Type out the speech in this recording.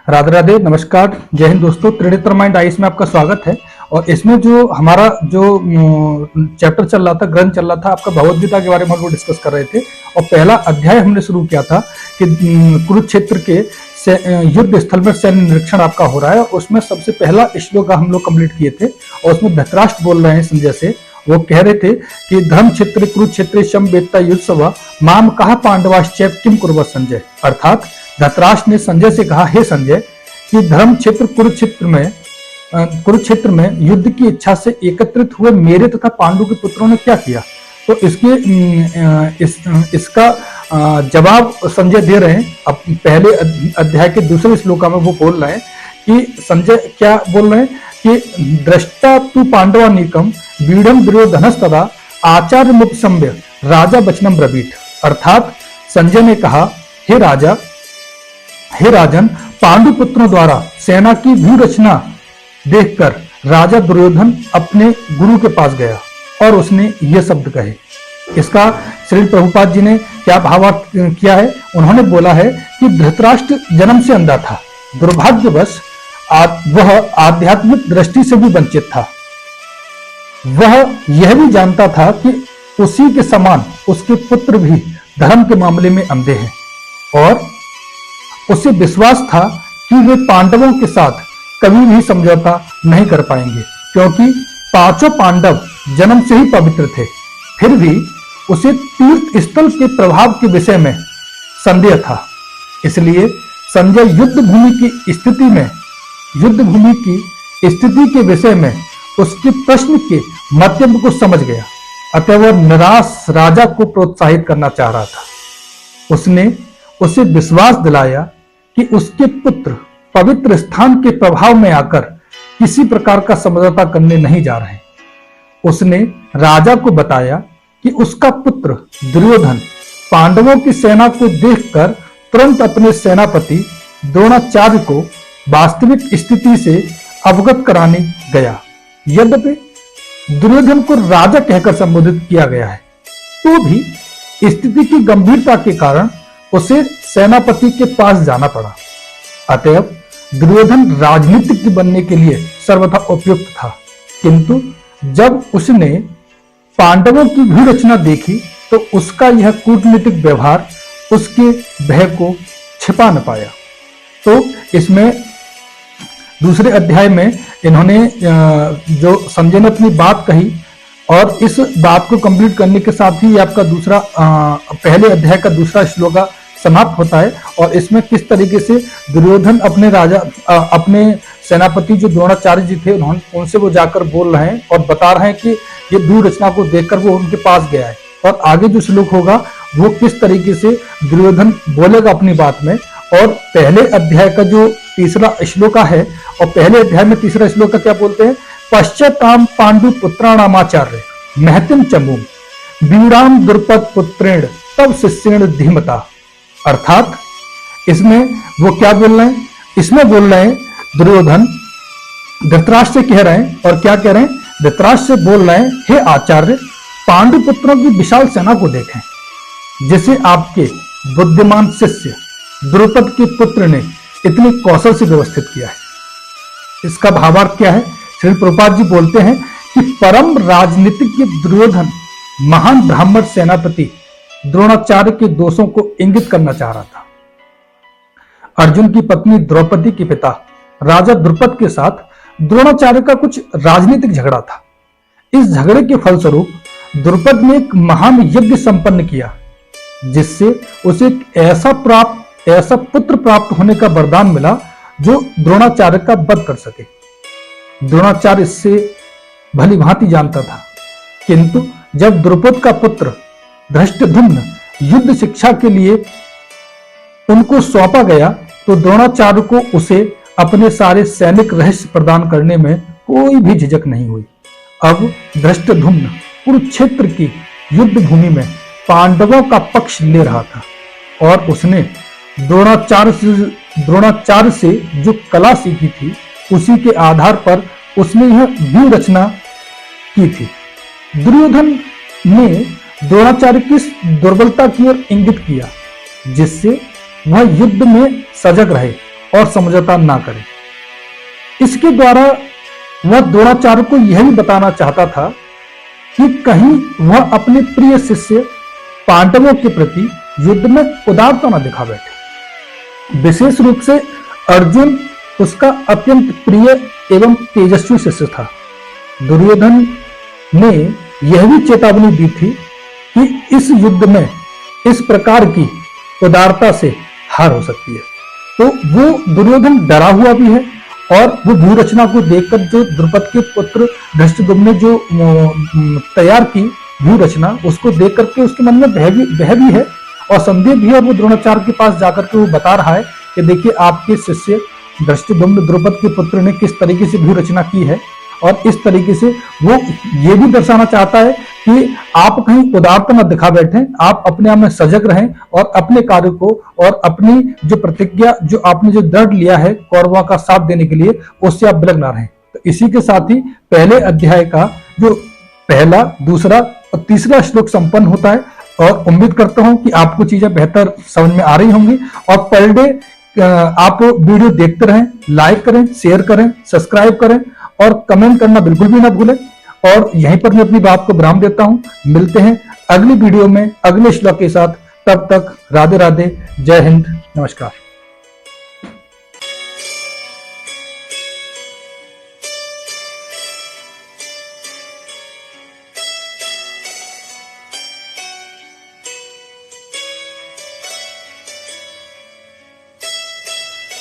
राधे राधे, नमस्कार, जय हिंद दोस्तों। त्रिनेत्र माइंड आईएएस में आपका स्वागत है। और इसमें जो हमारा चैप्टर चल रहा था, ग्रंथ चल रहा था, आपका भगवद गीता के बारे में हम लोग डिस्कस कर रहे थे। और पहला अध्याय हमने शुरू किया था कि कुरुक्षेत्र के युद्ध स्थल में सैन्य निरीक्षण आपका हो रहा है। उसमें सबसे पहला श्लोक हम लोग कंप्लीट किए थे और उसमें धृतराष्ट्र बोल रहे हैं संजय से। वो कह रहे थे कि धर्म क्षेत्र कुरुक्षेत्र शम वेत्ता युद्धसभा माम कहा पांडवाश्चैव किम कुर्वत संजय। अर्थात धृतराष्ट्र ने संजय से कहा, हे संजय, कि धर्म क्षेत्र कुरुक्षेत्र में युद्ध की इच्छा से एकत्रित हुए मेरे तथा पांडु के पुत्रों ने क्या किया। तो इसका जवाब संजय दे रहे हैं। अब पहले अध्याय के दूसरे श्लोक में वो बोल रहे हैं कि संजय क्या बोल रहे हैं कि दृष्टा तु पांडवानीकम बीढ़म दुर्योधनस्तदा आचार्य मुपसम्य राजा वचनम ब्रवीत। अर्थात संजय ने कहा, हे राजन, पांडु पुत्रों द्वारा सेना की व्यूह रचना देखकर राजा दुर्योधन अपने गुरु के पास गया और उसने ये शब्द कहे। इसका श्री प्रभुपाद जी ने क्या भावार्थ किया है? उन्होंने बोला है कि धृतराष्ट्र जन्म से अंधा था, दुर्भाग्यवश वह आध्यात्मिक दृष्टि से भी वंचित था। वह यह भी जानता था कि उसी के समान उसके पुत्र भी धर्म के मामले में अंधे हैं और उसे विश्वास था कि वे पांडवों के साथ कभी भी समझौता नहीं कर पाएंगे, क्योंकि पांचों पांडव जन्म से ही पवित्र थे। फिर भी उसे तीर्थ स्थल के प्रभाव के विषय में संदेह था। इसलिए संजय युद्ध भूमि की स्थिति के विषय में उसके प्रश्न के मध्यम को समझ गया। अतः वह निराश राजा को प्रोत्साहित करना चाह रहा था। उसने उसे विश्वास दिलाया कि उसके पुत्र पवित्र स्थान के प्रभाव में आकर किसी प्रकार का समझौता करने नहीं जा रहे। उसने राजा को बताया कि उसका पुत्र दुर्योधन पांडवों की सेना को देखकर तुरंत अपने सेनापति द्रोणाचार्य को वास्तविक स्थिति से अवगत कराने गया। यद्यपि दुर्योधन को राजा कहकर संबोधित किया गया है, तो भी स्थिति की गंभीरता के कारण उसे सेनापति के पास जाना पड़ा। अतएव दुर्योधन राजनीतिक बनने के लिए सर्वथा उपयुक्त था, किंतु जब उसने पांडवों की व्यूह रचना देखी तो उसका यह कूटनीतिक व्यवहार उसके भय को छिपा न पाया। तो इसमें दूसरे अध्याय में इन्होंने जो संजय ने अपनी बात कही और इस बात को कंप्लीट करने के साथ ही आपका दूसरा पहले अध्याय का दूसरा श्लोक समाप्त होता है। और इसमें किस तरीके से दुर्योधन अपने सेनापति जो द्रोणाचार्य जी थे उनसे वो जाकर बोल रहे हैं और बता रहे हैं कि ये व्यूह रचना को देखकर वो उनके पास गया है। और आगे जो श्लोक होगा वो किस तरीके से दुर्योधन बोलेगा अपनी बात में। और पहले अध्याय का जो तीसरा श्लोक है और पहले अध्याय में तीसरा श्लोक क्या बोलते हैं, पश्चाताम पांडु पुत्राणामाचार्य महतिम चमूम बीड़ाम द्रुपद पुत्रेण तब शिष्येण धीमता। अर्थात इसमें वो क्या बोल रहे हैं? इसमें बोल रहे हैं दुर्योधन धृतराष्ट्र से कह रहे हैं और क्या कह रहे हैं? धृतराष्ट्र से बोल रहे हैं, हे आचार्य, पांडु पुत्रों की विशाल सेना को देखें जिसे आपके बुद्धिमान शिष्य द्रुपद के पुत्र ने इतनी कौशल से व्यवस्थित किया है। इसका भावार्थ क्या है? श्री प्रभुपाद जी बोलते हैं कि परम राजनीतिज्ञ दुर्योधन महान ब्राह्मण सेनापति द्रोणाचार्य के दोषों को इंगित करना चाह रहा था। अर्जुन की पत्नी द्रौपदी के पिता राजा द्रुपद के साथ द्रोणाचार्य का कुछ राजनीतिक झगड़ा था। इस झगड़े के फलस्वरूप द्रुपद ने एक महान यज्ञ संपन्न किया जिससे उसे एक ऐसा पुत्र प्राप्त होने का वरदान मिला जो द्रोणाचार्य का वध कर सके। द्रोणाचार्य इससे भली भांति जानता था, किंतु जब द्रुपद का पुत्र धृष्टद्युम्न युद्ध शिक्षा के लिए उनको सौंपा गया तो द्रोणाचार्य को उसे अपने सारे सैनिक रहस्य प्रदान करने में कोई भी झिझक नहीं हुई। अब धृष्टद्युम्न कुरुक्षेत्र की युद्ध भूमि में पांडवों का पक्ष ले रहा था और उसने द्रोणाचार्य से जो कला सीखी थी उसी के आधार पर उसने यह व्यूह रचना की थी। दुर्योधन ने द्रोणाचार्य की दुर्बलता की ओर इंगित किया जिससे वह युद्ध में सजग रहे और समझौता ना करें। इसके द्वारा वह द्रोणाचार्य को यह भी बताना चाहता था कि कहीं वह अपने प्रिय शिष्य पांडवों के प्रति युद्ध में उदारता न दिखा बैठे। विशेष रूप से अर्जुन उसका अत्यंत प्रिय एवं तेजस्वी शिष्य था। दुर्योधन ने यह भी चेतावनी दी थी कि इस युद्ध में इस प्रकार की उदारता से हार हो सकती है। तो वो दुर्योधन डरा हुआ भी है और वो व्यूह रचना को देखकर जो द्रुपद के पुत्र धृष्टद्युम्न ने जो तैयार की व्यूह रचना, उसको देख करके उसके मन में भय भी है और संदेह भी है। और वो द्रोणाचार्य के पास जाकर के वो बता रहा है कि देखिए आपके शिष्य धृष्टद्युम्न द्रुपद के पुत्र ने किस तरीके से व्यूह रचना की है। और इस तरीके से वो ये भी दर्शाना चाहता है कि आप कहीं उदारता न दिखा बैठें, आप अपने आप में सजग रहें और अपने कार्य को और अपनी जो प्रतिज्ञा जो आपने जो दृढ़ लिया है कौरवों का साथ देने के लिए, उससे आप विलग ना रहें। तो इसी के साथ ही पहले अध्याय का जो पहला, दूसरा और तीसरा श्लोक संपन्न होता है और उम्मीद करता हूं कि आपको चीजें बेहतर समझ में आ रही होंगी। और पर डे आप वीडियो देखते रहें, लाइक करें, शेयर करें, सब्सक्राइब करें और कमेंट करना बिल्कुल भी ना भूलें। और यहीं पर मैं अपनी बात को विराम देता हूं। मिलते हैं अगली वीडियो में अगले श्लोक के साथ। तब तक राधे राधे, जय हिंद, नमस्कार।